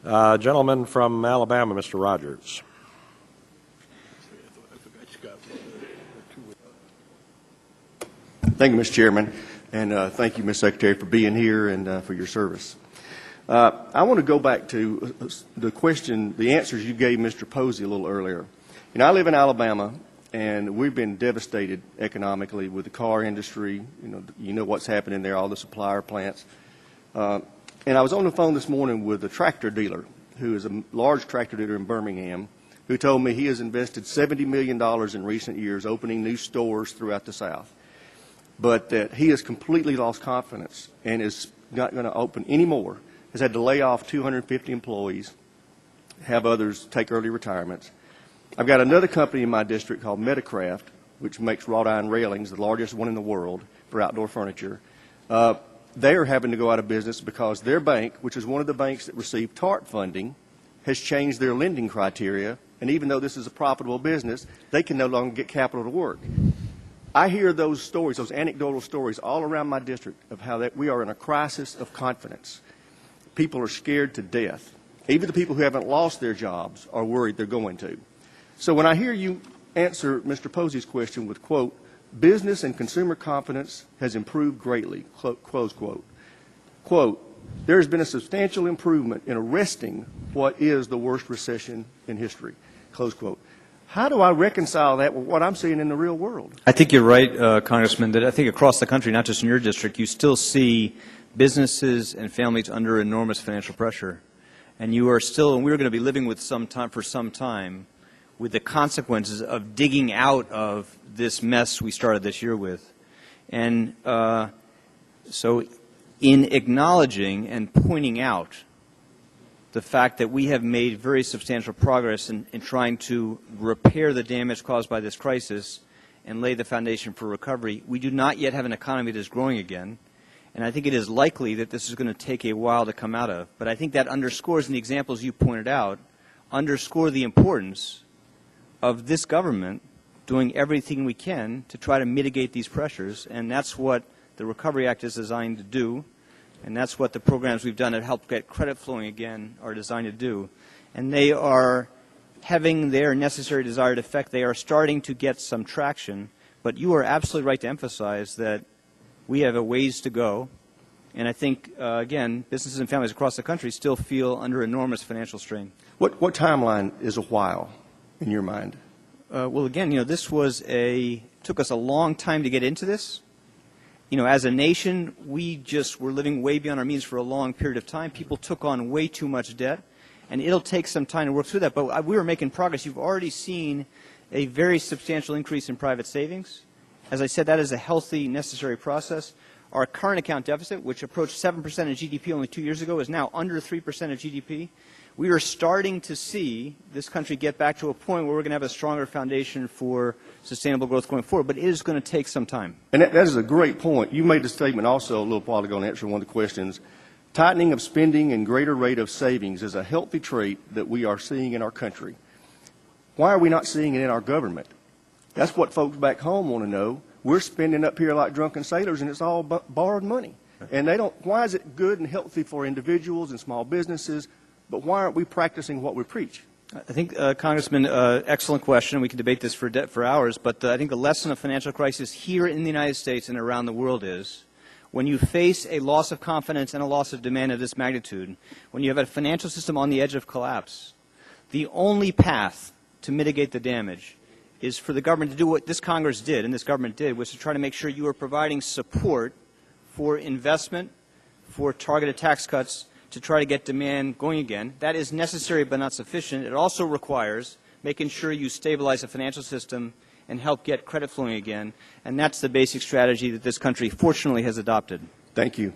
Gentleman from Alabama, Mr. Rogers. Thank you, Mr. Chairman, and thank you, Ms. Secretary, for being here and for your service. I want to go back to the answers you gave Mr. Posey a little earlier. You know, I live in Alabama, and we've been devastated economically with the car industry. You know what's happening there, all the supplier plants. And I was on the phone this morning with a tractor dealer, who is a large tractor dealer in Birmingham, who told me he has invested $70 million in recent years opening new stores throughout the South, but that he has completely lost confidence and is not going to open any more, has had to lay off 250 employees, have others take early retirements. I've got another company in my district called Metacraft, which makes wrought iron railings, the largest one in the world for outdoor furniture. They are having to go out of business because their bank, which is one of the banks that received TARP funding, has changed their lending criteria, and even though this is a profitable business, they can no longer get capital to work. I hear those stories, those anecdotal stories all around my district of how that we are in a crisis of confidence. People are scared to death. Even the people who haven't lost their jobs are worried they're going to. So when I hear you answer Mr. Posey's question with, quote, business and consumer confidence has improved greatly, close quote. Quote, there has been a substantial improvement in arresting what is the worst recession in history, close quote. How do I reconcile that with what I'm seeing in the real world? I think you're right, Congressman, that I think across the country, not just in your district, you still see businesses and families under enormous financial pressure. And you are still, and we're going to be living with for some time, with the consequences of digging out of this mess we started this year with. And so in acknowledging and pointing out the fact that we have made very substantial progress in trying to repair the damage caused by this crisis and lay the foundation for recovery, we do not yet have an economy that is growing again. And I think it is likely that this is going to take a while to come out of. But I think that underscores, and the examples you pointed out, underscore the importance of this government doing everything we can to try to mitigate these pressures. And that's what the Recovery Act is designed to do. And that's what the programs we've done that help get credit flowing again are designed to do. And they are having their necessary desired effect. They are starting to get some traction. But you are absolutely right to emphasize that we have a ways to go. And I think, again, businesses and families across the country still feel under enormous financial strain. What timeline is a while in your mind? Well, again, this was took us a long time to get into this. As a nation, we just were living way beyond our means for a long period of time. People took on way too much debt, and it'll take some time to work through that. But we were making progress. You've already seen a very substantial increase in private savings. As I said, that is a healthy, necessary process. Our current account deficit, which approached 7% of GDP only 2 years ago, is now under 3% of GDP. We are starting to see this country get back to a point where we're going to have a stronger foundation for sustainable growth going forward, but it is going to take some time. And that is a great point. You made the statement also a little while ago in answering one of the questions. Tightening of spending and greater rate of savings is a healthy trait that we are seeing in our country. Why are we not seeing it in our government? That's what folks back home want to know. We're spending up here like drunken sailors, and it's all borrowed money. And they don't. Why is it good and healthy for individuals and small businesses, but why aren't we practicing what we preach? I think, Congressman, excellent question. We can debate this for hours, but I think the lesson of financial crisis here in the United States and around the world is when you face a loss of confidence and a loss of demand of this magnitude, when you have a financial system on the edge of collapse, the only path to mitigate the damage is for the government to do what this Congress did and this government did, was to try to make sure you are providing support for investment, for targeted tax cuts, to try to get demand going again. That is necessary but not sufficient. It also requires making sure you stabilize the financial system and help get credit flowing again. And that's the basic strategy that this country fortunately has adopted. Thank you.